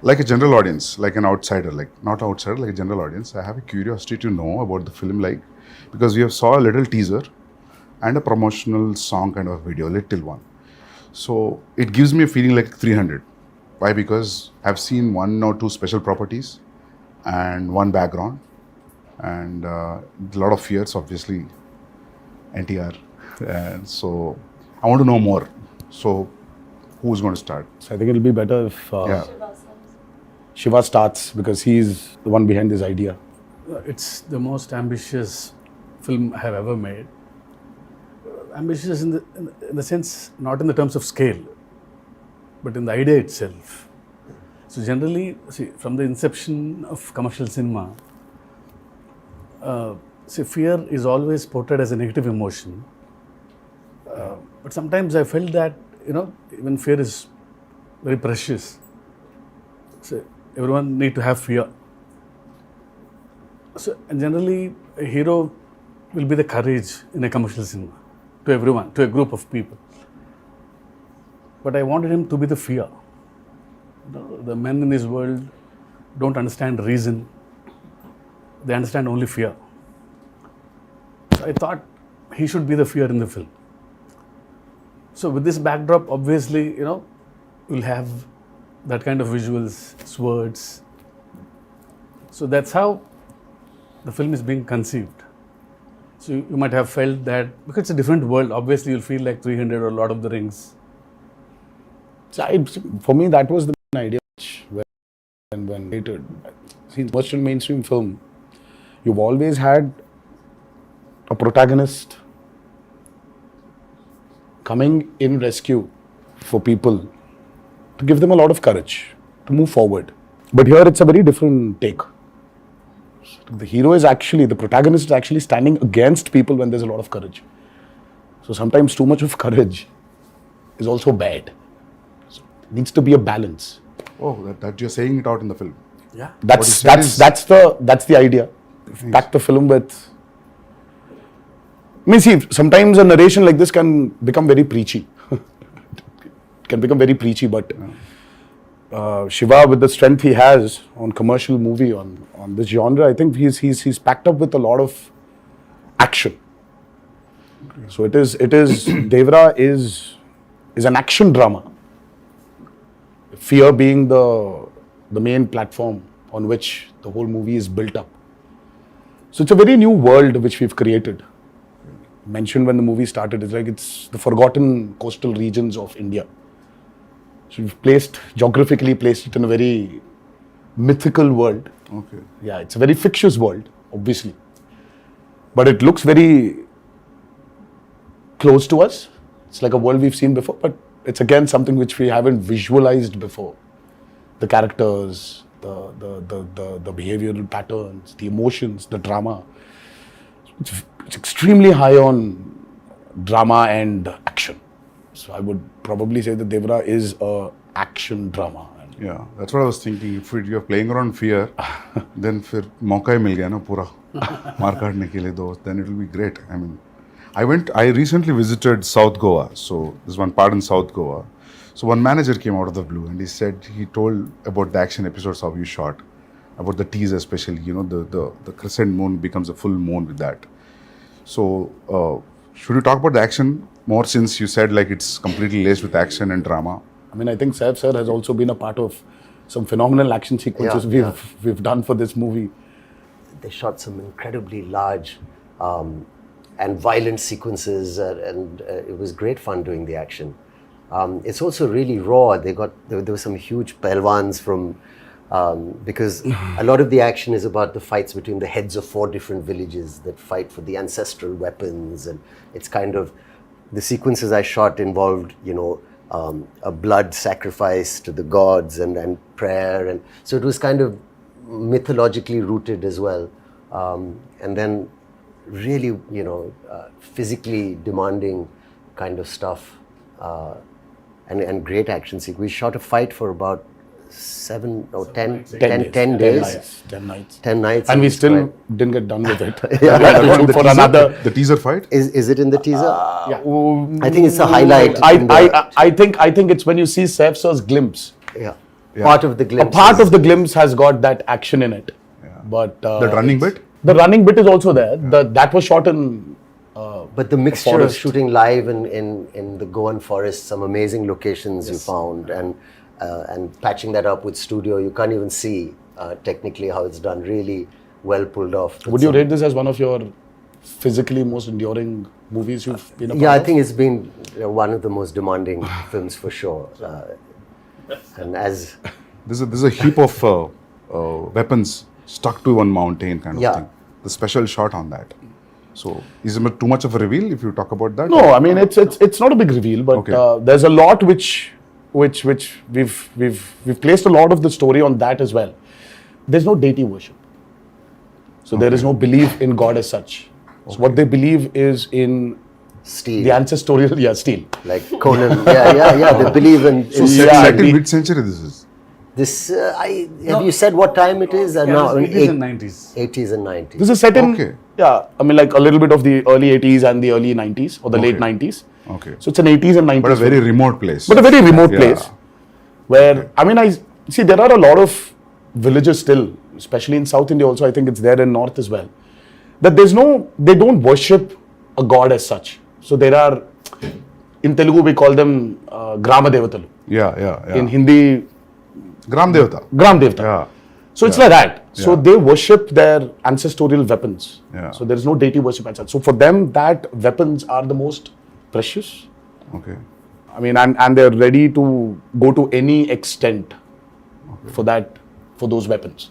like a general audience, like an outsider, like not outsider, like a general audience, I have a curiosity to know about the film, like, because we have saw a little teaser and a promotional song kind of video, little one. So it gives me a feeling like 300. Why? Because I've seen 1 or 2 special properties and 1 background and a lot of fears, obviously, NTR. And so I want to know more. So who's going to start? So I think it'll be better if Shiva starts, because he's the one behind this idea. It's the most ambitious film I have ever made. Ambitious in the sense, not in the terms of scale, but in the idea itself. So generally, see, from the inception of commercial cinema, fear is always portrayed as a negative emotion. But sometimes I felt that, even fear is very precious. So everyone need to have fear. So, and generally, a hero will be the courage in a commercial cinema, to everyone, to a group of people. But I wanted him to be the fear. The men in this world don't understand reason. They understand only fear. So I thought he should be the fear in the film. So with this backdrop, obviously, we'll have that kind of visuals, swords. So that's how the film is being conceived. So you might have felt that, because it's a different world, obviously you'll feel like 300 or Lord of the Rings. So for me, that was the idea when later, see, Western mainstream film, you've always had a protagonist coming in rescue for people, to give them a lot of courage to move forward. But here it's a very different take. The hero is actually, the protagonist is actually standing against people when there's a lot of courage. So sometimes too much of courage is also bad. So it needs to be a balance. Oh, that you're saying it out in the film. Yeah. That's the idea. Pack the film with. I mean, see, sometimes a narration like this can become very preachy. But Shiva, with the strength he has on commercial movie, on this genre, I think he's packed up with a lot of action. Okay. So it is Devara is an action drama. Fear being the main platform on which the whole movie is built up. So it's a very new world which we've created. Mentioned when the movie started, it's the forgotten coastal regions of India. So we've geographically placed it in a very mythical world. Okay. Yeah, it's a very fictitious world, obviously. But it looks very close to us. It's like a world we've seen before, but it's again something which we haven't visualized before. The characters, the behavioral patterns, the emotions, the drama. It's extremely high on drama and action. So I would probably say that Devara is a action drama. Yeah, that's what I was thinking. If you're playing around fear, then फिर मौका ही मिल गया ना पूरा मार काटने के लिए दोस्त. Then it will be great. I mean, I recently visited South Goa. So there's one part in South Goa. So one manager came out of the blue and he told about the action episodes how you shot, about the teaser especially. The crescent moon becomes a full moon with that. So should we talk about the action more, since you said like it's completely laced with action and drama? I mean, I think Saif sir has also been a part of some phenomenal action sequences we've done for this movie. They shot some incredibly large and violent sequences, and it was great fun doing the action. It's also really raw. There were some huge pelwans from because a lot of the action is about the fights between the heads of 4 different villages that fight for the ancestral weapons, and it's kind of the sequences I shot involved, a blood sacrifice to the gods and prayer, and so it was kind of mythologically rooted as well, and then really physically demanding kind of stuff, and great action sequence. We shot a fight for about 10 days. 10 nights. And we still didn't get done with it. The teaser fight? Is it in the teaser? Yeah. I think it's a highlight. I think it's when you see Saif sir's glimpse. Yeah. Yeah. Part of the A glimpse. part of the glimpse has got that action in it. But The running bit? The running bit is also there. That was shot in. But the mixture of forest. shooting live in the Goan forest, some amazing locations you found, and patching that up with studio, you can't even see technically how it's done. Really well pulled off. Would you rate this as one of your physically most enduring movies you've been a part Yeah, I of? think it's been one of the most demanding films for sure. And as There's a heap of weapons stuck to one mountain kind of Yeah. thing. The special shot on that. So, is it too much of a reveal if you talk about that? No, I mean it's not a big reveal, but Okay. there's a lot which we've placed a lot of the story on that as well. There's no deity worship, so there is no belief in God as such. So what they believe is in steel, the ancestral steel. like Conan, they believe in. So, Yeah, set in the- which century this is? This, have you said what time it is? No, in 80s and 90s. 80s and 90s. This is set in Okay. I mean like a little bit of the early 80s and the early 90s or the late Okay. 90s. Okay. So it's an 80s and 90s. But a very remote place. But a very remote Yeah. place where, I mean, I see there are a lot of villages still, especially in South India also, I think it's there in North as well, that they don't worship a god as such. So there are, in Telugu we call them Grama Devatalu. Yeah. In Hindi, Gram Devata. Gram Devata. Yeah. So it's like that. So Yeah. they worship their ancestral weapons. Yeah. So there is no deity worship as such. So for them, that weapons are the most precious. Okay. I mean, and they're ready to go to any extent for those weapons.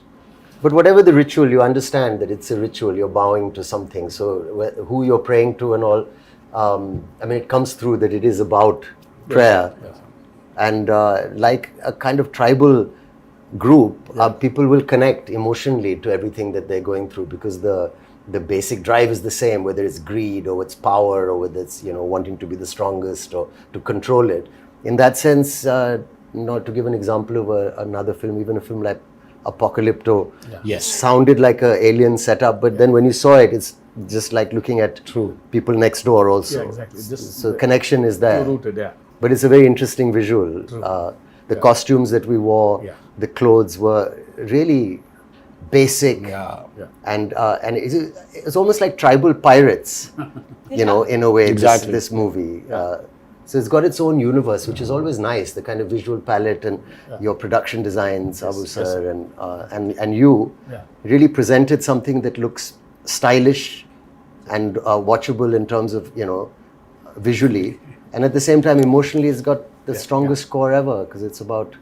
But whatever the ritual, you understand that it's a ritual, you're bowing to something. So who you're praying to and all, I mean, it comes through that it is about prayer. Yes. And like a kind of tribal group, people will connect emotionally to everything that they're going through because the basic drive is the same, whether it's greed or it's power or whether it's, wanting to be the strongest or to control it. In that sense, to give an example of another film, even a film like Apocalypto, Yes. sounded like an alien setup, but then when you saw it, it's just like looking at people next door also. Yeah, exactly. Just So connection is there. rooted, yeah. But it's a very interesting visual. The costumes that we wore, the clothes were really basic, and it's almost like tribal pirates, in a way. Exactly. This movie. So it's got its own universe, which is always nice. The kind of visual palette and your production designs, Abu sir, and you really presented something that looks stylish and watchable in terms of visually, and at the same time emotionally, it's got the strongest score ever because it's about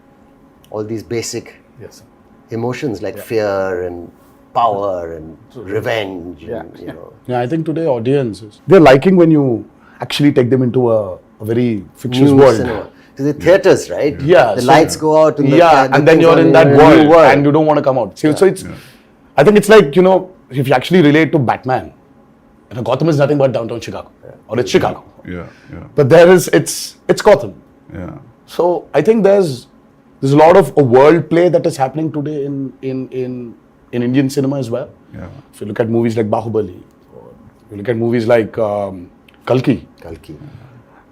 all these basic Yes. emotions like fear and power and revenge. And, Yeah, I think today audiences, they're liking when you actually take them into a very fictitious new world. cinema. Because the theaters, right? Yeah, the so- lights go out. And And then you're in that world and you don't want to come out. So it's, I think it's like, if you actually relate to Batman, Gotham is nothing but downtown Chicago. Or it's Chicago. Yeah. But it's Gotham. Yeah. So I think there's a lot of a world play that is happening today in Indian cinema as well. Yeah. If you look at movies like Bahubali, or you look at movies like Kalki,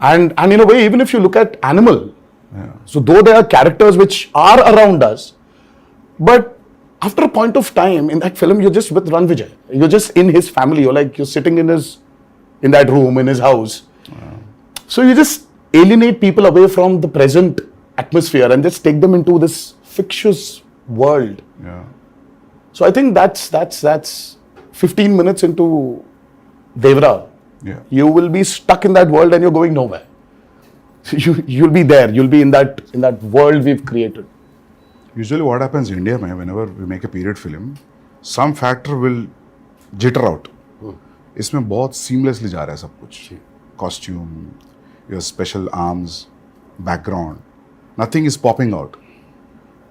and in a way, even if you look at Animal, so though there are characters which are around us, but after a point of time in that film, you're just with Ran Vijay. You're just in his family. You're sitting in that room in his house. So you just alienate people away from the present atmosphere and just take them into this fictitious world. Yeah. So I think that's 15 minutes into Devara. Yeah. You will be stuck in that world and you're going nowhere. You'll be there. You'll be in that world we've created. Usually what happens in India, whenever we make a period film, some factor will jitter out. इसमें बहुत seamlessly जा रहा है सब कुछ. Costume, your special arms, background, nothing is popping out.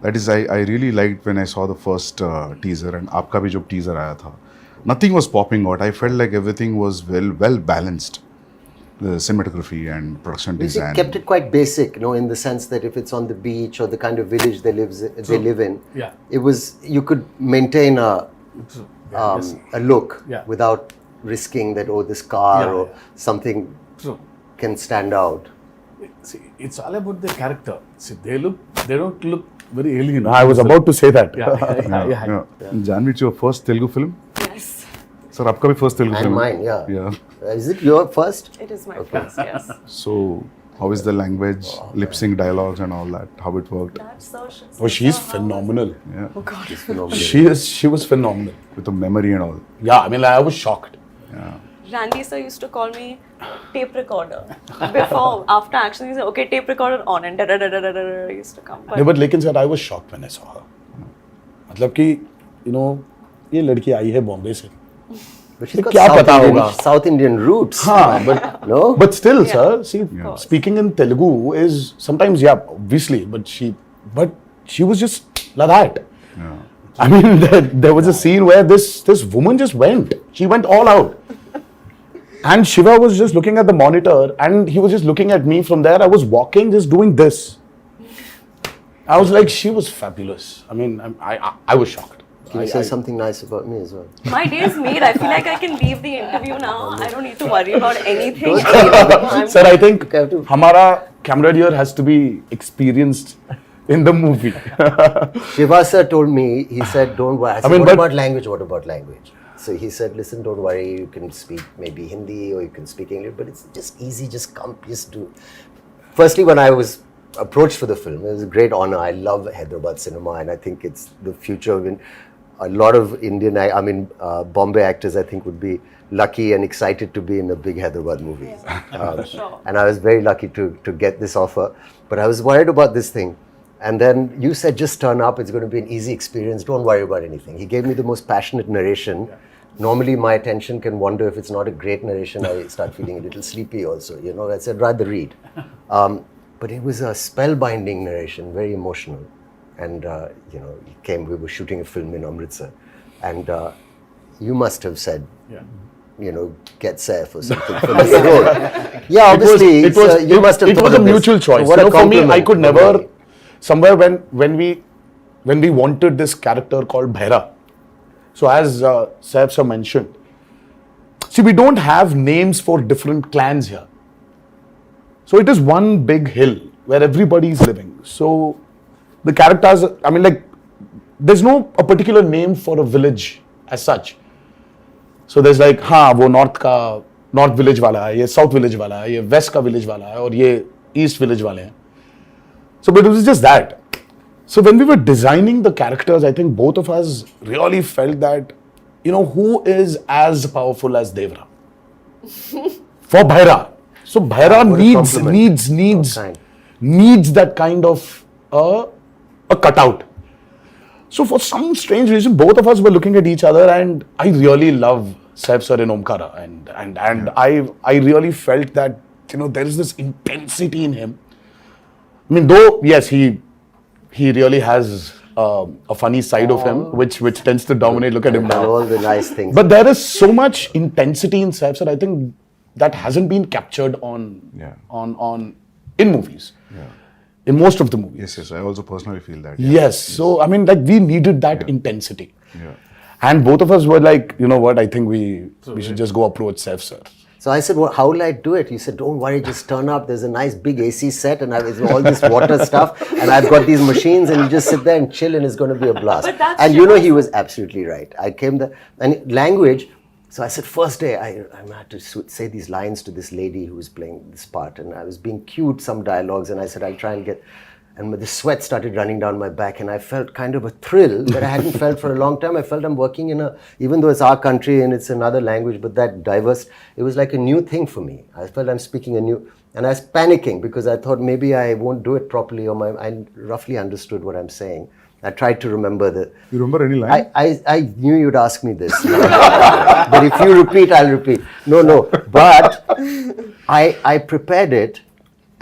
That is, I really liked when I saw the first teaser and आपका भी जो teaser आया था. Nothing was popping out. I felt like everything was well balanced. The cinematography and production They design. kept it quite basic, in the sense that if it's on the beach or the kind of village they live in, it was, you could maintain a look without risking that, this car or something can stand out. See, it's all about the character. See, they don't look very alien. I was about to say that. Yeah. Janhvi, it's your first Telugu film? Yes, Sir, आपका भी first Telugu And film? mine, yeah. Yeah. Is it your first? it is my first, yes. So, how is the language, lip sync dialogues and all that? How it worked? That's so shit. Oh, she's phenomenal. Yeah. Oh God. She was phenomenal. With the memory and all. Yeah, I mean, like, I was shocked. Yeah. Randy sir used to call me tape recorder. Before, after action, he said, okay, tape recorder on, and da used to come. But No, but लेकिन sir, I was shocked when I saw her. मतलब कि, you know, ये लड़की आई है बॉम्बे से. But she's got क्या पता होगा? South Indian roots. हाँ, but No? But still, Yeah. sir, see, speaking in Telugu is sometimes, yeah, obviously, but she was just like that. Yeah. I mean, there was a scene where this woman just went. She went all out. And Shiva was just looking at the monitor and he was just looking at me from there. I was walking, just doing this. I was like, she was fabulous. I mean, I was shocked. Can you say something nice about me as well? my day is made. I feel like I can leave the interview now. I don't need to worry about anything. I'm- Sir, I think Okay, I have to- Hamara camaraderie has to be experienced in the movie. Shiva sir told me, he said, don't worry. I said, mean, what but- about language? What about language? So he said, listen, don't worry. You can speak maybe Hindi or you can speak English, but it's just easy. Just come, just do. Firstly, when I was approached for the film, it was a great honor. I love Hyderabad cinema and I think it's the future of a lot of Indian, Bombay actors, I think, would be lucky and excited to be in a big Hyderabad movie. Sure. And I was very lucky to get this offer. But I was worried about this thing. And then you said, just turn up. It's going to be an easy experience. Don't worry about anything. He gave me the most passionate narration. Normally, my attention can wander. If it's not a great narration, I start feeling a little sleepy also. You know, I said, rather read. But it was a spellbinding narration, very emotional. And, you know, we were shooting a film in Amritsar. And you must have said, you know, get Saif or something for this role. Yeah, obviously, you must have It thought was a of this. mutual choice. What You a know, for me, I compliment. could never. Somewhere when we wanted this character called Bhaira. So as Saif sir mentioned, see, we don't have names for different clans here. So it is one big hill where everybody is living. So the characters, I mean, like, there's no a particular name for a village as such. So there's like, वो north village वाला है, ये south village वाला है, ये west का village वाला है, और ये east village वाले हैं. So, but it was just that. So when we were designing the characters, I think both of us really felt that, you know, who is as powerful as Devara? For Bhaira. So Bhaira What a compliment. needs that kind of a cutout. So for some strange reason, both of us were looking at each other, and I really love Saif sir in Omkara, and I really felt that, you know, there is this intensity in him. I mean, though yes, he really has a funny side of him, which tends to dominate. Look at him And now. all the nice things. But there is so much intensity in Saif sir. I think that hasn't been captured on in movies. Yeah. In most of the movies. Yes, I also personally feel that. Yes. So, I mean, like, we needed that intensity. Yeah. And both of us were like, you know what, I think we should just go approach Saif sir. So I said, well, how will I do it? He said, don't worry, just turn up. There's a nice big AC set and I've all this water stuff and I've got these machines and you just sit there and chill and it's going to be a blast. But that's And you know, Shiva's- he was absolutely right. I came there and language. So I said, first day, I had to say these lines to this lady who was playing this part and I was being cued some dialogues and I said, I'll try and get, and the sweat started running down my back and I felt kind of a thrill that I hadn't felt for a long time. I felt I'm working in even though it's our country and it's another language, but that diverse, it was like a new thing for me. I felt I'm speaking and I was panicking because I thought maybe I won't do it properly or I roughly understood what I'm saying. I tried to remember You remember any line? I knew you'd ask me this. But if you repeat, I'll repeat. No. But I prepared it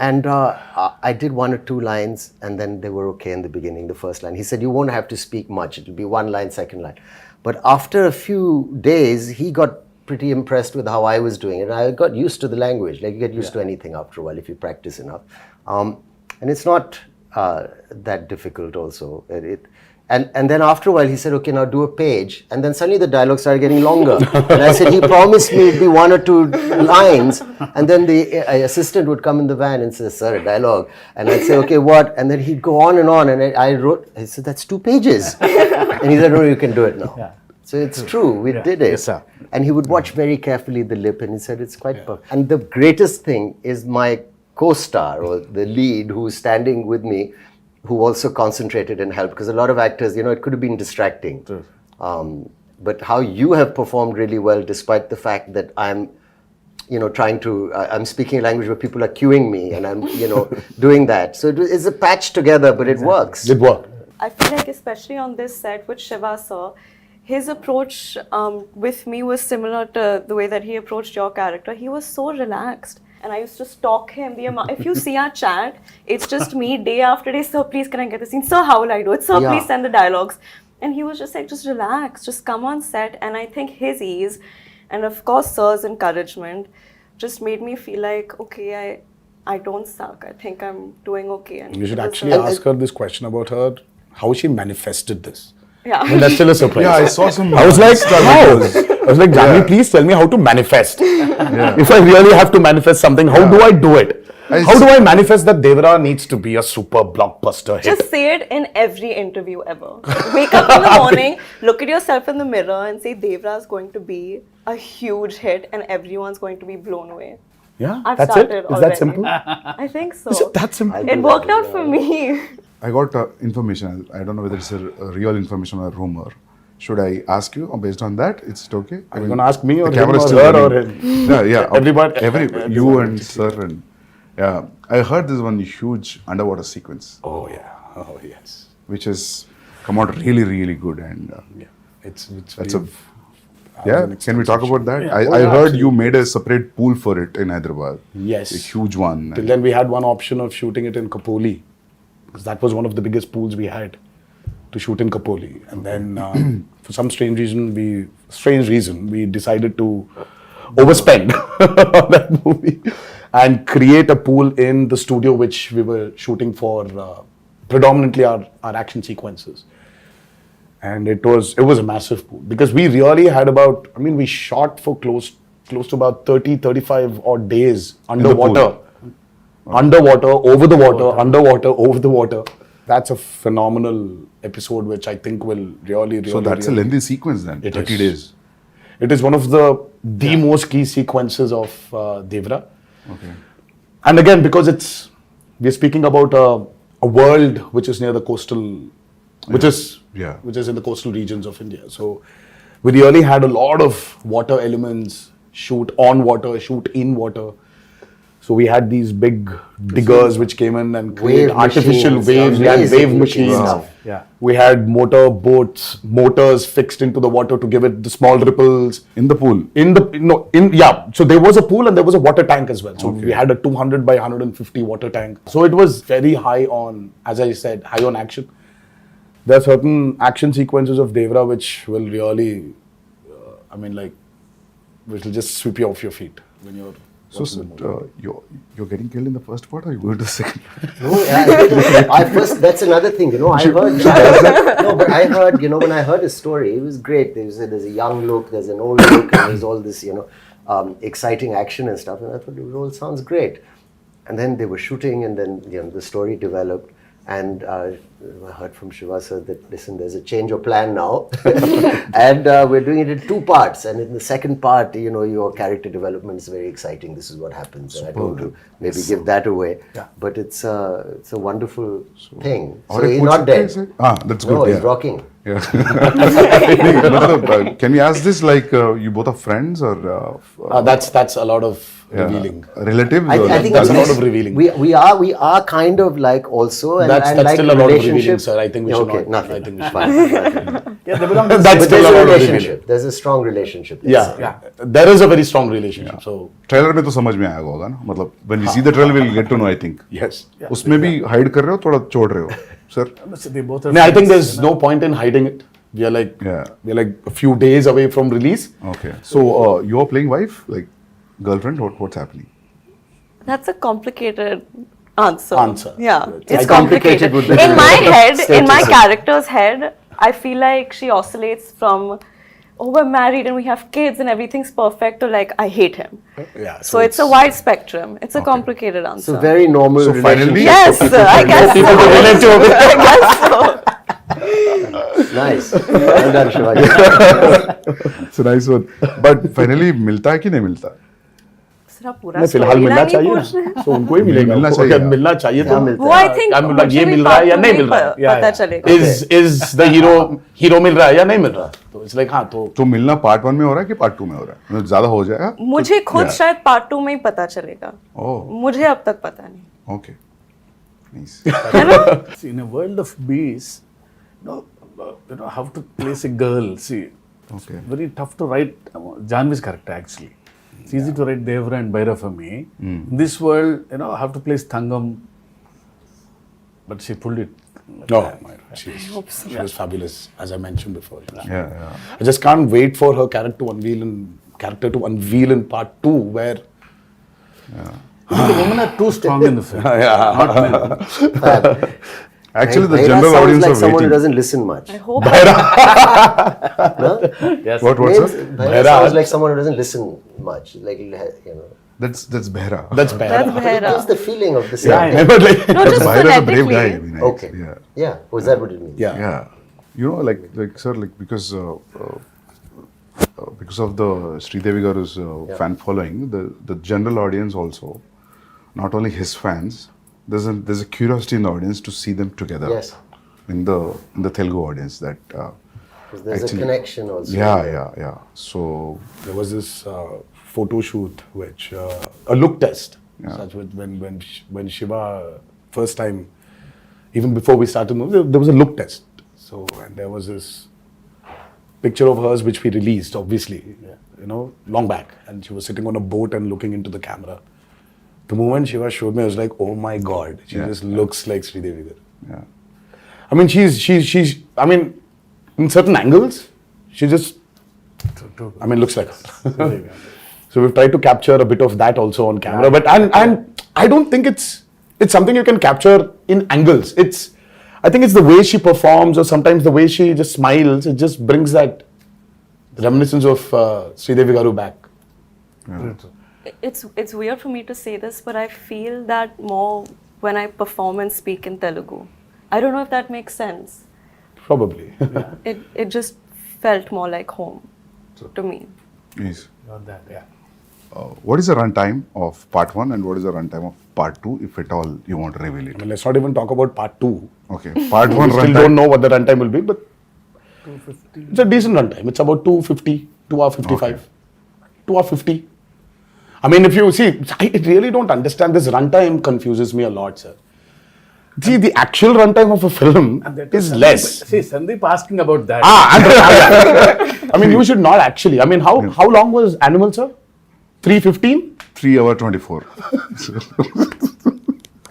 and I did one or two lines and then they were okay in the beginning, the first line. He said, you won't have to speak much. It'll be one line, second line. But after a few days, he got pretty impressed with how I was doing it. And I got used to the language. Like you get used to anything after a while if you practice enough. And it's not that difficult also. And then after a while, he said, okay, now do a page. And then suddenly the dialogue started getting longer. And I said, he promised me it'd be 1 or 2 lines. And then the assistant would come in the van and say, sir, a dialogue. And I'd say, okay, what? And then he'd go on. And I said, that's 2 pages. And he said, no, you can do it now. So it's true, we did it. Yes, sir. And he would watch very carefully the lip and he said, it's quite perfect. And the greatest thing is my co-star or the lead who's standing with me, who also concentrated and helped, because a lot of actors, it could have been distracting. But how you have performed really well, despite the fact that I'm, trying to, I'm speaking a language where people are cueing me and I'm, doing that. So it's a patch together, but it works. It worked. I feel like especially on this set with Shiva sir, his approach with me was similar to the way that he approached your character. He was so relaxed. And I used to stalk him. If you see our chat, it's just me day after day. Sir, please, can I get the scene? Sir, how will I do it? Sir, please send the dialogues. And he was just like, just relax, just come on set. And I think his ease, and of course, sir's encouragement, just made me feel like, okay, I don't suck. I think I'm doing okay. And You should actually ask her this question about her, how she manifested this. Yeah. I mean, that's still a surprise. Yeah, I saw some. I was like, Insta how? videos. I was like, Janhvi, please tell me how to manifest. If I really have to manifest something, how do I do it? How do I manifest that Devara needs to be a super blockbuster hit? Just say it in every interview ever. Wake up in the morning, look at yourself in the mirror and say Devara is going to be a huge hit and everyone's going to be blown away. Yeah, I've that's started it? Is already. that simple? I think so. Is it that simple? It worked out for me. I got information. I don't know whether it's a real information or a rumor. Should I ask you based on that? Is it okay? Are you going to ask me or the him camera is or still her or running. him? Yeah. Everybody. You and sir and yeah. I heard this one huge underwater sequence, Oh, yeah. Oh, yes. which has come out really, really good. And Yeah. It's that's a we've- yeah. an Can we talk about that? Yeah. I Oh, yeah, heard you made a separate pool for it in Hyderabad. Yes. A huge one. Till then, we had one option of shooting it in Kapoli, because that was one of the biggest pools we had to shoot in Kapoli. And then, for some strange reason, we decided to overspend on that movie and create a pool in the studio which we were shooting for predominantly our action sequences. And it was a massive pool, because we really had we shot for close to about 35 odd days underwater. Underwater, over the water, underwater, over the water. That's a phenomenal episode which I think will really So that's a lengthy sequence then. It 30 is. days. It is one of the most key sequences of Devara. Okay. And again, because we're speaking about a world which is near the coastal, which is in the coastal regions of India. So we really had a lot of water elements, shoot on water, shoot in water. So we had these big diggers which came in and created artificial machines, waves. We had amazing wave looking machines. stuff. Yeah. We had motors fixed into the water to give it the small ripples. In the pool. So there was a pool and there was a water tank as well. So we had a 200 by 150 water tank. So it was very high on, as I said, high on action. There are certain action sequences of Devara which will really, which will just sweep you off your feet when you're. So, you're getting killed in the first part, or you go to the second? No, that's another thing, I heard. No, but I heard, when I heard his story, it was great. There's a young look, there's an old look, and there's all this, exciting action and stuff. And I thought the role sounds great. And then they were shooting, and then, the story developed. And I heard from Shiva sir that, listen, there's a change of plan now. And we're doing it in 2 parts. And in the second part, your character development is very exciting. This is what happens. And I don't want to maybe give that away. Yeah. But it's a wonderful thing. So Or he's a not dead. That's good. No, yeah. he's rocking. Yeah. Can we ask this like you both are friends or That's a lot of revealing. relatives? I or think That's it's a lot of revealing. We are kind of like also, and That's like still a lot of revealing, relationship. sir. I think we should Okay, not. nothing. I think we should Fine, nothing. Yeah, they belong to the That's But still there's a a lot of relationship. revealing. There's a strong relationship. Yeah, there is a very strong relationship. So trailer में तो समझ में आएगा होगा ना मतलब when we see the trailer we'll get to know I think yes. उसमें भी hide कर रहे हो थोड़ा छोड़ रहे हो sir They both are No, I think friends, there's no point in hiding it. We are like a few days away from release. okay so you're playing wife like girlfriend what's happening That's a complicated answer. Answer. Yeah, It's it's complicated complicated. with the In my head, in my status. character's head, I feel like she oscillates from, oh, we're married and we have kids and everything's perfect, to like, I hate him. Yeah. So it's a wide spectrum. It's a complicated answer. So very normal. So finally- Yes, I guess so. I guess so. Nice. Well done, Shiva. It's a nice one. But finally, मिलता है कि नहीं मिलता? सिर्फ आप पूरा नहीं, फिलहाल storyline मिलना ही चाहिए पूछ रहे हैं। ना, तो उनको ही मिलेगा। मिलना उनको चाहिए। अगर मिलना चाहिए क्या तो मिलता वो I think मतलब मुझे ये भी मिल रहा है या part नहीं two मिल रहा है, में पता चलेगा। is the hero मिल रहा है या नहीं मिल रहा, तो it's like हाँ तो तो मिलना पार्ट 1 में हो रहा है कि पार्ट 2 में हो रहा है? मतलब ज्यादा हो जाएगा? मुझे खुद Yeah. शायद पार्ट 2 में ही पता चलेगा। ओह, मुझे अब तक पता नहीं। Okay. Nice. See, in a world of bees, how to place a girl. See, it's Okay. very tough to write Janhvi's character actually. It's easy to write Devara and Bhaira for me. In this world, how to place Thangam. But she pulled it. no, she was fabulous, as I mentioned before. Yeah. I just can't wait for her character to unveil in part 2, where The women are too strong in the film. Not men. Actually, the Bhaira general sounds audience like are someone who waiting. doesn't listen much. I hope Yes. What, Names- sir? Bhaira sounds like someone who doesn't listen much. Like, That's Behra. that's bad. that's It gives Bhaira. the feeling of the same Yeah, thing. but like, No, just Bhaira is a brave phonetically. guy. I mean, Okay. Yeah. Yeah. Was that what it means? yeah. Yeah. You know, like sir, like because of the Sridevi Garu's fan following, the general audience also, not only his fans, there's a curiosity in the audience to see them together. Yes. In the Telugu audience, that 'Cause there's actually- a connection also. yeah. So There was this photo shoot, which a look test, Yeah. such with when Shiva first time, even before we started moving, there was a look test. So and there was this picture of hers which we released, obviously, long back, and she was sitting on a boat and looking into the camera. The moment Shiva showed me, I was like, oh my god, she Yeah. just looks like Sridevi Garu. yeah. I mean, she's. I mean, in certain angles, she just. I mean, looks like her. So we've tried to capture a bit of that also on camera, but and I don't think it's something you can capture in angles. I think it's the way she performs, or sometimes the way she just smiles. It just brings that reminiscence of Sridevi Garu back. It's weird for me to say this, but I feel that more when I perform and speak in Telugu. I don't know if that makes sense. Probably. It just felt more like home to me. Yes. Got that, yeah. What is the runtime of part 1 and what is the runtime of part 2, if at all you want to reveal I it? mean, let's not even talk about part 2. Okay. Part 1 We still runtime. don't know what the runtime will be, but it's a decent runtime. It's about 2:50, 2:55, 2:50. I mean, if you see, I really don't understand this runtime. Confuses me a lot, sir. See, the actual runtime of a film is less. See, Sandeep asking about that. I mean, you should not actually. I mean, how long was Animal, sir? 3:15. 3 hour 24.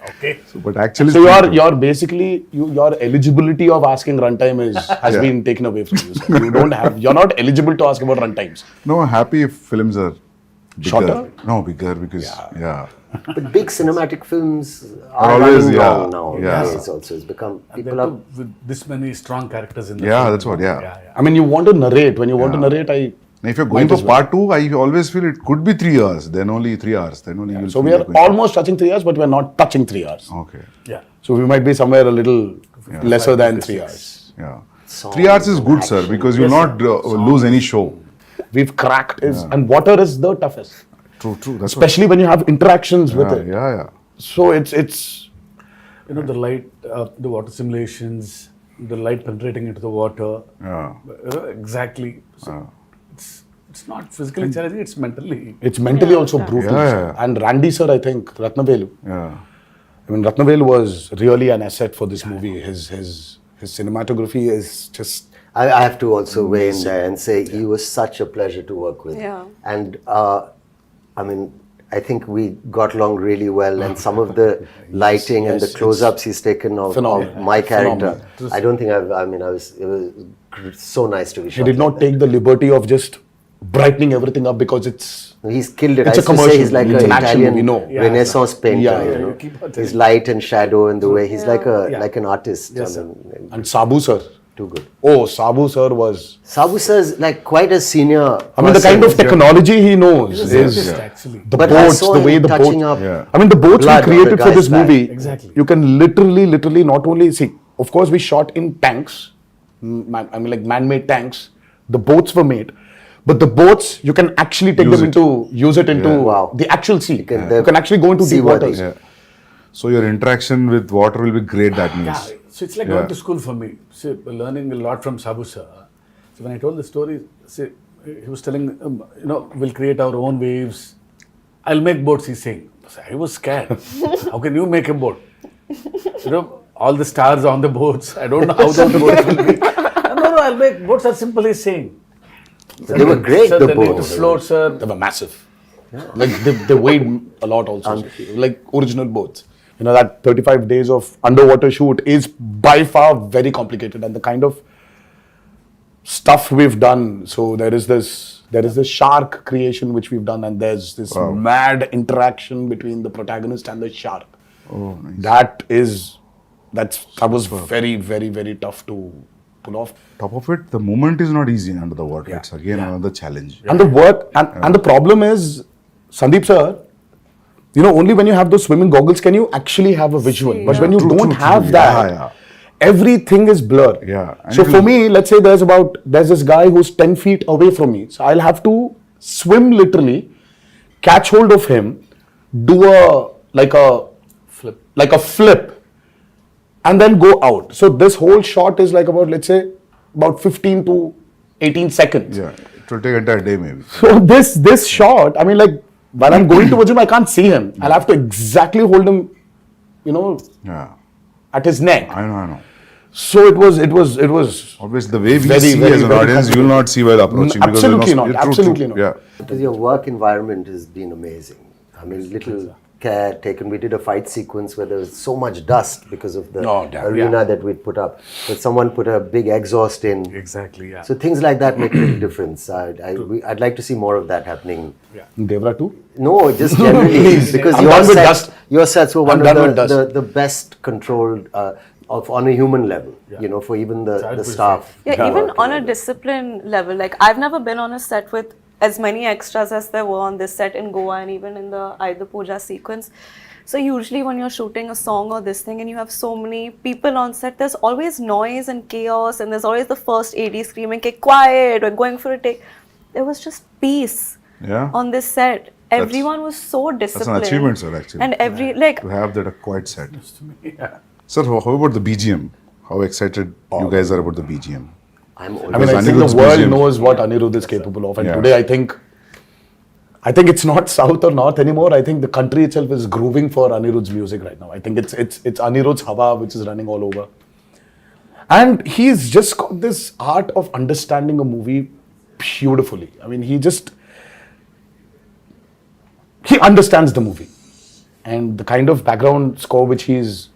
Okay. But actually, So you're basically your eligibility of asking runtime has been taken away from you, sir. You're not eligible to ask about runtimes. no, happy if films are bigger. Shorter? No, bigger because But big cinematic films Are are always, running yeah, long now. yeah. It's also it's become And people then are. too, with this many strong characters in the Yeah, film. that's what, yeah. I mean, you want to narrate. When you want to narrate, Now, if you're going Might for as well. part 2, I always feel it could be 3 hours. Then only 3 hours. Then only you'll So feel we are like going- almost touching 3 hours, but we are not touching 3 hours. Okay. Yeah. So we might be somewhere a little lesser than 3 hours. Yeah. Songs 3 hours is and good, sir, action. because you'll not lose any show. We've cracked and water is the toughest, True. That's especially when you have interactions with what, it. yeah. So it's The light, the water simulations, the light penetrating into the water. Yeah. Exactly. So it's not physically challenging, it's mentally. also brutal. Yeah, sir. yeah. And Randy sir, I think Ratnavelu. Yeah. I mean, Ratnavelu was really an asset for this movie. His cinematography is just. I have to also weigh in there and say he was such a pleasure to work with. Yeah. And I mean, I think we got along really well, and some of the lighting and the yes, close-ups he's taken of phenomenal. my character. Phenomenal. I don't think it was so nice to be He shot. did not like take the liberty of just brightening everything up because it's. that. He's killed it. It's I a used to say commercial. he's like It's an an action Italian movie, no. Yeah, Renaissance painter. Yeah, you yeah, know? you keep on His telling. light and shadow and the way he's like Yeah. like an artist. Yes, I mean, And Sabu sir, Too good. Oh, Sabu sir was. Sabu sir is like quite a senior. I mean, the kind of technology he knows He's is a scientist, actually. the But I boats, saw the him way the touching boat. up Yeah. I mean, the boats we blood on created the for guy's this back. movie. Exactly. You can literally not only see. Of course, we shot in tanks. I mean, like man-made tanks. The boats were made, but the boats you can actually take them into use it into Wow. the actual sea. You can- can actually go into deep seaworthy. waters. Yeah. So your interaction with water will be great, that means. Yeah, so it's like going to school for me. See, learning a lot from Sabu sir. So when I told the story, see, he was telling, we'll create our own waves. I'll make boats, he's saying. So I was scared. How can you make a boat? All the stars on the boats. I don't know how those boats will be. No, I'll make boats are simple, he's saying. They were great, Sir, the they need to boats. float, sir. They were massive. Like they weighed a lot also. Like original boats. You know, that 35 days of underwater shoot is by far very complicated, and the kind of stuff we've done. So there is this shark creation which we've done, and there's this mad interaction between the protagonist and the shark. Oh, nice. That was very, very, very tough to pull off. Top of it, the movement is not easy under the water. It's again another challenge. And the work and the problem is, Sandeep sir, only when you have those swimming goggles can you actually have a visual. See, But when you True, don't true, have true. that, Yeah. everything is blur. Yeah. And So it for will- me, let's say there's this guy who's 10 feet away from me. So I'll have to swim literally, catch hold of him, do a flip, and then go out. So this whole shot is like about 15 to 18 seconds. Yeah, it will take entire day maybe. So this shot, I mean, like while I'm going towards him, I can't see him. I'll have to exactly hold him, Yeah, at his neck. I know. So it was. Obviously, the way we Very, see very, as an very audience, you will not see while approaching. because Absolutely you're not, you're absolutely not. Yeah. Because your work environment has been amazing. I mean, little care taken. We did a fight sequence where there was so much dust because of the Oh, damn. arena that we'd put up. But someone put a big exhaust in. Exactly, yeah. So things like that make a big difference. I'd like to see more of that happening. Devara too. No, just generally because I'm done with dust. your sets were one I'm done of with dust. the best controlled on a human level. For even the staff. Yeah, even on a discipline level, like I've never been on a set with as many extras as there were on this set in Goa and even in the Ayudha Puja sequence. So usually when you're shooting a song or this thing and you have so many people on set, there's always noise and chaos and there's always the first AD screaming, "Okay, quiet," or going for a take. There was just peace Yeah. on this set. Everyone was so That's disciplined. an achievement, sir, actually. And to have that a quiet set. Yeah. Sir, how about the BGM? How excited you guys are about the BGM? I mean, Because I think Anirudh's the world BGM knows what Anirudh is capable of, and Yeah. today I think it's not south or north anymore. I think the country itself is grooving for Anirudh's music right now. I think it's Anirudh's Hava which is running all over, and he's just got this art of understanding a movie beautifully. I mean, he understands the movie, and the kind of background score which he's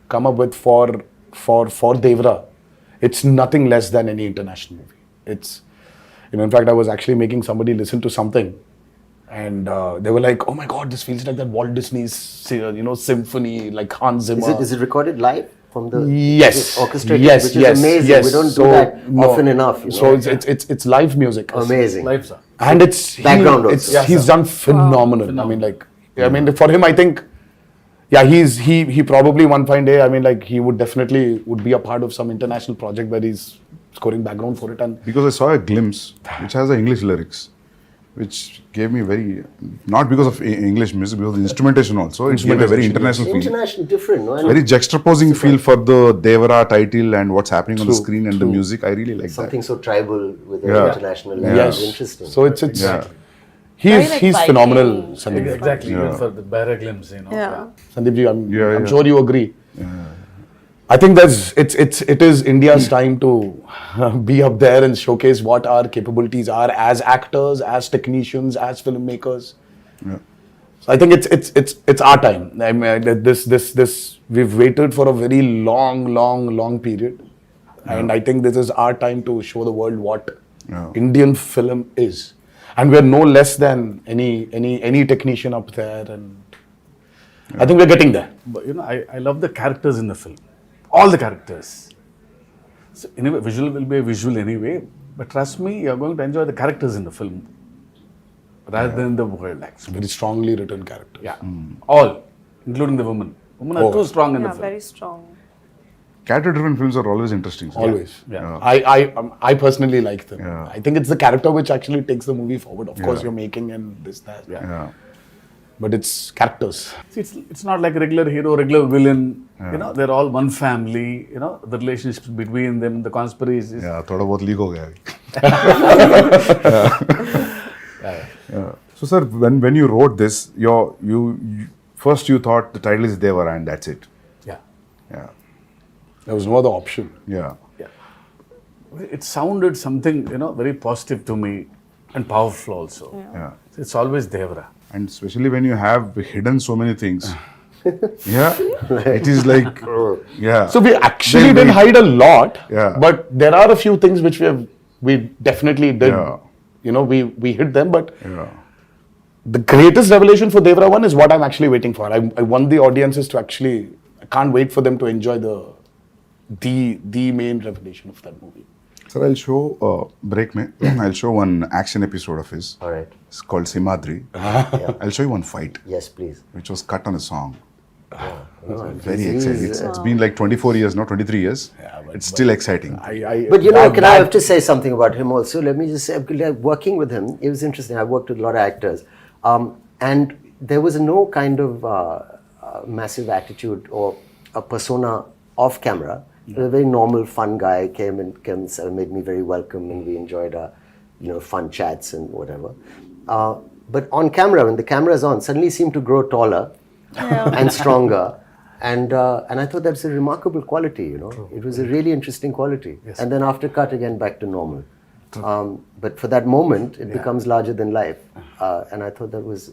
come up with for Devara, it's nothing less than any international movie. It's, in fact, I was actually making somebody listen to something, and they were like, "Oh my God, this feels like that Walt Disney's, symphony, like Hans Zimmer." Is it recorded live from the Yes. orchestrated? Yes. Which Yes. is amazing. Yes. We don't So, do that no. often enough. So it's live music. Amazing. Live, sir. And it's Background also. It's, he's done phenomenal. I mean, for him, I think, he probably one fine day, I mean, like he would be a part of some international project where he's scoring background for it. And Because I saw a glimpse which has the English lyrics, which gave me not because of English music, because of the instrumentation also. It gave a very international feel. International, different, no? And Very juxtaposing feel for the Devara title and what's happening on the screen and the music. I really like something that. so tribal with an Yeah. international Yeah. level. yes, Interesting. so it's Yeah. Very, like, he's Viking. phenomenal, Sandeep. Exactly, even for the barra glimpse, Yeah. Sandeep ji, I'm Yeah. sure you agree. I think it is India's time to be up there and showcase what our capabilities are as actors, as technicians, as filmmakers. Yeah. So I think it's our time. I mean, this we've waited for a very long period, and I think this is our time to show the world what Indian film is, and we're no less than any technician up there, and I think we're getting there. But I love the characters in the film. All the characters. So anyway, visual will be a visual anyway, but trust me, you're going to enjoy the characters in the film rather than the world, actually. Very strongly written character. Yeah, all, including the women. Women are too strong in the Yeah, film. very strong. Character-driven films are always interesting. Always. Yeah. I personally like them. Yeah. I think it's the character which actually takes the movie forward. Of course, you're making and this, that. Yeah. But it's characters. See, it's not like regular hero, regular villain. You know, they're all one family. You know, the relationships between them, the conspiracies. Yeah, थोड़ा बहुत leak हो गया अभी. Yeah. So sir, when you wrote this, you first you thought the title is Devara and that's it. Yeah. Yeah. There was no other option. Yeah. It sounded something, you know, very positive to me and powerful also. Yeah. It's always Devara. And especially when you have hidden so many things. Yeah. It is like, yeah. So we actually Then didn't hide a lot. Yeah. But there are a few things which we definitely did. Yeah. You know, we hid them. But Yeah. the greatest revelation for Devara 1 is what I'm actually waiting for. I want the audiences to actually, I can't wait for them to enjoy the main revelation of that movie. Sir, I'll show, break me, I'll show one action episode of his. All right. It's called Simadri. I'll show you one fight, Yes, please. which was cut on a song. No, Very he's- exciting. It's been like 24 years, now 23 years. It's still exciting. But you know, I have to say something about him also? Let me just say, like, working with him, it was interesting. I worked with a lot of actors. And there was no kind of massive attitude or a persona off camera. He was a very normal, fun guy, came and made me very welcome, and we enjoyed our, fun chats and whatever. But on camera, when the camera is on, suddenly he seemed to grow taller and stronger. And I thought that's a remarkable quality, It was a really interesting quality. Yes. And then after cut, again, back to normal. But for that moment, it becomes larger than life. And I thought that was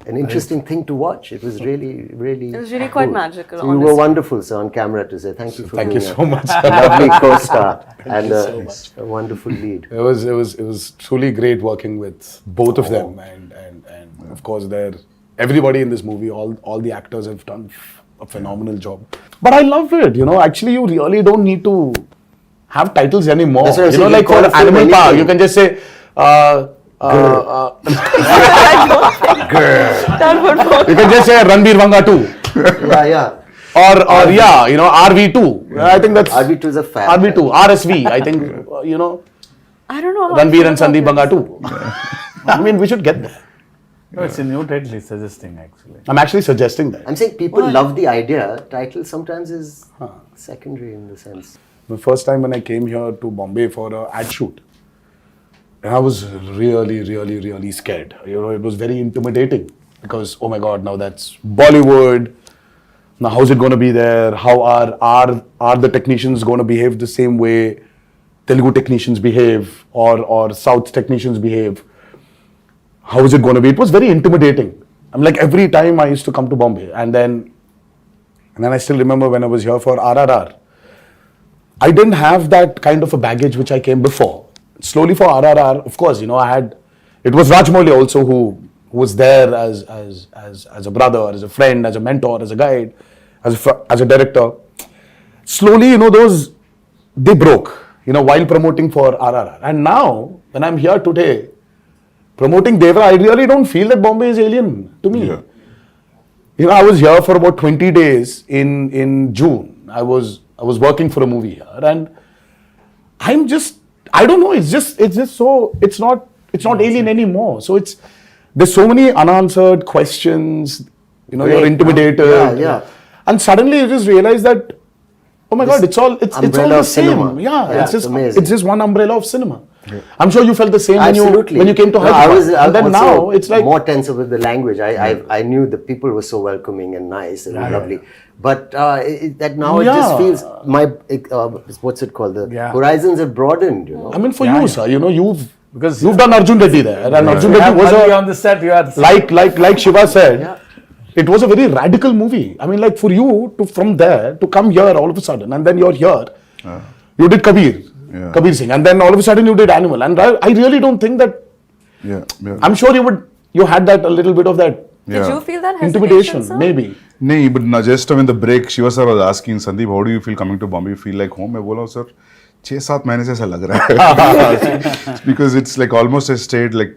an interesting thing to watch. It was really, really It was really quite magical, So you were wonderful, sir, on camera to say thank you for Thank being you so much. a lovely co-star and a wonderful lead. It was truly great working with both of them, and of course everybody in this movie, all the actors have done a phenomenal job. But I love it, Actually, you really don't need to have titles anymore. That's what I'm saying, Like you call for a film Animal Power, anything. you can just say. That would work. You can just say Ranbir Vanga 2. Yeah. Or RV2. I think that's RV2 is a fab. RV2, RSV. I think I don't know how Ranbir I and feel Sandeep about Vanga 2. I mean, we should get there. No, it's a new title he's suggesting, actually. I'm actually suggesting that. I'm saying people love the idea. Title sometimes is secondary in the sense. The first time when I came here to Bombay for an ad shoot, and I was really, really, really scared. It was very intimidating because, oh my God, now that's Bollywood. Now, how's it going to be there? How are the technicians going to behave the same way Telugu technicians behave or South technicians behave? How is it going to be? It was very intimidating. I'm like, every time I used to come to Bombay, and then I still remember when I was here for RRR. I didn't have that kind of a baggage which I came before. Slowly for RRR, of course, it was Rajmouli also who was there as a brother, as a friend, as a mentor, as a guide, as a director. Slowly, they broke, while promoting for RRR. And now, when I'm here today, promoting Devara, I really don't feel that Bombay is alien to me. Yeah. I was here for about 20 days in June. I was working for a movie here, and I don't know, it's not alien anymore. So there's so many unanswered questions, you're intimidated. Yeah. And suddenly you just realize that, oh my God, it's all the of same. cinema. Yeah, It's amazing. it's just one umbrella of cinema. Yeah. I'm sure you felt the same Absolutely. when you came to No, Hyderabad. I And then also now it's like more tense with the language. I knew the people were so welcoming and nice and lovely. But that now it just feels what's it called? The horizons have broadened. I mean, for you, sir, Because you've done Arjun Reddy there, and Arjun Reddy was on the set. You had like Shiva said, it was a very radical movie. I mean, like for you from there to come here all of a sudden, and then you're here, you did Kabir Singh, and then all of a sudden you did Animal, and I really don't think that. Yeah. I'm sure you had that a little bit of that Did you feel that hesitation, intimidation, sir? maybe. नहीं, but now just in the break, Shiva sir was asking Sandeep, how do you feel coming to Bombay? You feel like home? मैं बोला sir 6-7 महीने से ऐसा लग रहा है because it's like almost I stayed like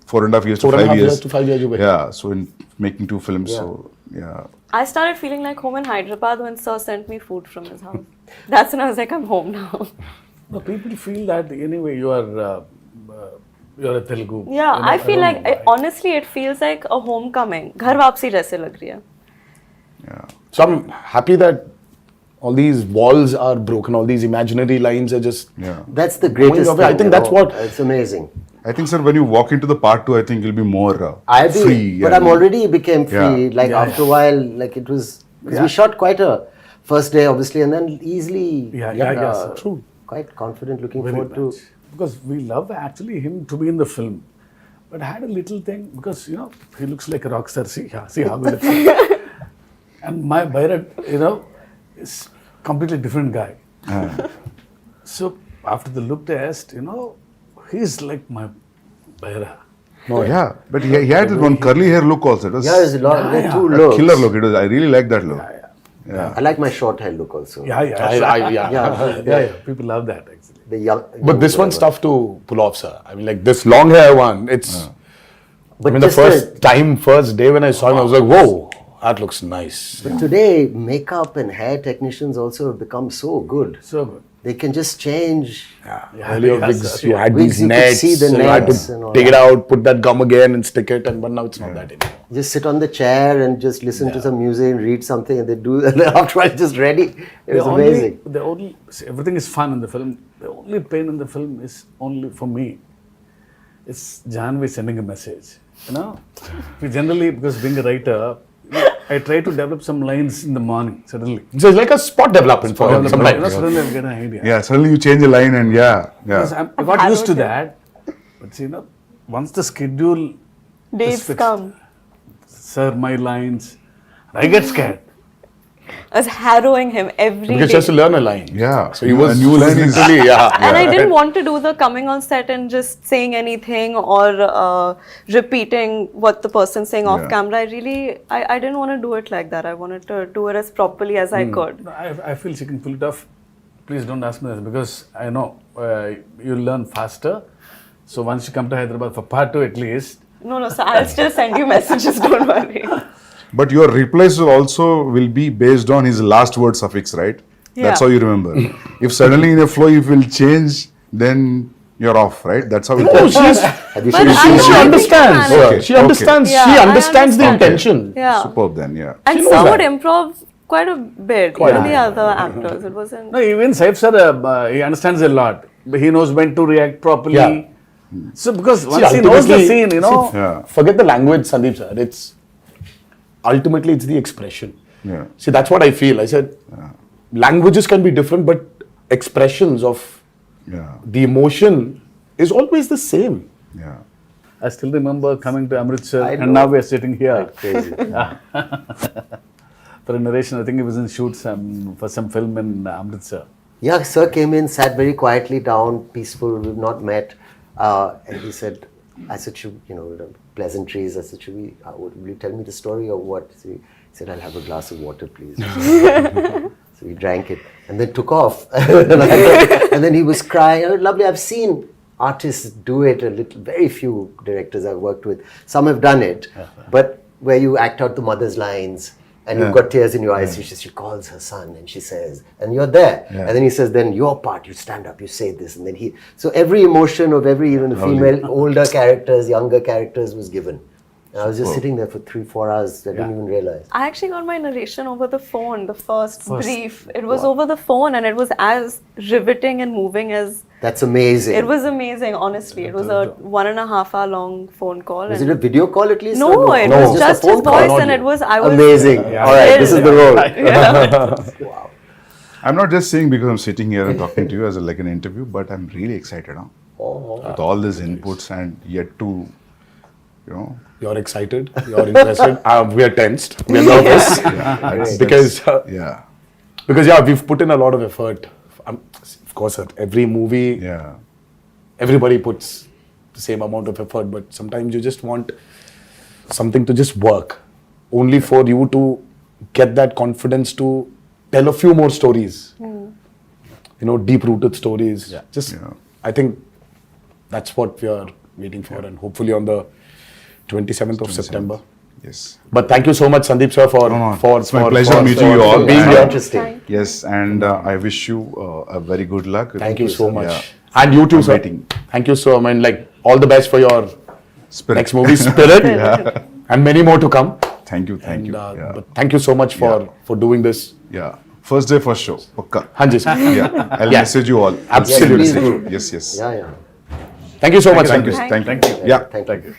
4.5 years to 5 years. 5 years away. Yeah, so in making 2 films, so yeah. I started feeling like home in Hyderabad when Sir sent me food from his house. That's when I was like, I'm home now. No, people feel that anyway you're a Telugu. Yeah, You know, I feel don't like know why. honestly it feels like a homecoming. घर वापसी जैसे लग रही है. Yeah. So I'm happy that all these walls are broken, all these imaginary lines are just. Yeah. That's the greatest Going away. I thing, think you that's know. what- It's amazing. I think, sir, when you walk into the part 2, I think you'll be more I do, free. but I'm already became free. Yeah. Like after a while, like it was. 'Cause we shot quite a first day, obviously, and then easily. Yeah, sir. True. Quite confident, looking Very forward much. Because we love actually him to be in the film. But I had a little thing because he looks like a rock star. See how good it is. And my Bharat, is completely different guy. So after the look test, he's like my Bharat. Oh, yeah, but he had that one curly hair look also. It was to. Yeah, there's a lot. There are two a looks. killer look. It was. I really like that look. I like my short hair look also. Yeah. Yeah. People love that actually. The young. But this one's tough to pull off, sir. I mean, like this long hair one, it's. But I mean, the first day when I saw him, I was like, whoa, that looks nice. But today, makeup and hair technicians also have become so good. So good. They can just change. Earlier yes, wigs, sir. you had Wigs, these you could nets, see the and you had nets and all to take it that. out, put that gum again and stick it, but now it's not that anymore. Just sit on the chair and just listen to some music and read something, and they do. And after it's just ready. It was amazing. See, everything is fun in the film. The only pain in the film is only for me. It's Janhvi sending a message. We generally, because being a writer, I try to develop some lines in the morning. Suddenly, So it's like a spot development for him sometimes. suddenly I get an idea. Yeah, suddenly you change a line and Because yeah. I got used to that. But see, once the schedule Dates fixed. come. Sir, my lines, I get scared. I was harrowing him every Because he day. has to learn a line. Yeah. So he was A new line is- literally, And I didn't want to do the coming on set and just saying anything or repeating what the person's saying off Yeah. camera. I didn't want to do it like that. I wanted to do it as properly as I could. I feel she can pull it off. Please don't ask me this because I know you'll learn faster. So once you come to Hyderabad for part 2 at least, No, so I'll still send you messages, don't worry. But your replies also will be based on his last word suffix, right? That's Yeah. how you remember. If suddenly in a flow you will change, then you're off, right? That's how it Oh, goes. Have you But seen I she know, I understands. think Okay, She understands. Yeah, She I understands the understand. intention. Yeah. Superb then, yeah. And She knows Sir that. would improv quite a bit. Even the other actors. It wasn't. no, even Saif sir, he understands a lot. He knows when to react properly. Yeah. So because once he knows the ultimately- scene, Yeah. Forget the language, Sandeep sir. Ultimately it's the expression. Yeah. See, that's what I feel. I said, languages can be different, but expressions of Yeah. the emotion is always the same. Yeah. I still remember coming to Amritsar I and know. now we're sitting here crazy? for a narration. I think he was in shoot for some film in Amritsar. Yeah, sir came in, sat very quietly down, peaceful. We've not met, and he said, "I said, the pleasantries. I said, will you tell me the story or what?" So he said, "I'll have a glass of water, please." So we drank it and then took off. And then he was crying. Oh, lovely. I've seen artists do it a little. Very few directors I've worked with. Some have done it, but where you act out the mother's lines. And you've got tears in your eyes. She calls her son and she says, and you're there. Yeah. And then he says, then your part, you stand up, you say this. And then so every emotion of every, even the female, older characters, younger characters was given. And I was just sitting there for 3-4 hours. I didn't even realize. I actually got my narration over the phone, the first brief. It was over the phone and it was as riveting and moving as... That's amazing. It was amazing, honestly. It was a 1.5 hour long phone call. Was and it a video call at least? No, or it No, was a just phone his call. voice and it was... I was Amazing. All right, this is the role. I'm not just saying because I'm sitting here and talking to you as like an interview, but I'm really excited with all these inputs and yet to, You're excited, you're interested. We are tensed, we are nervous. Because we've put in a lot of effort. Of course, at every movie, everybody puts the same amount of effort, but sometimes you just want something to just work. Only for you to get that confidence to tell a few more stories. You know, deep-rooted stories. Just, I think that's what we are waiting for, and hopefully on the 27th of September. Yes. But thank you so much, Sandeep sir, for it's my pleasure meeting you all. being And- here. Interesting. Yes, and I wish you a very good luck. Thank you so much. Yeah. And you too, I'm sir. waiting. Thank you so much. Like, all the best for your Spirit. next movie, Spirit, and many more to come. Thank you. Thank you. And, Yeah. but thank you so much for doing this. Yeah. First day, first show. Pakka. Hanji, sir. Yeah. I'll Yeah. message you all. Absolutely. Yes, please do. Yes, yes. Yeah, yeah. Thank you so much. Thank you. Sandeep. Thank you. Yeah. Thank you.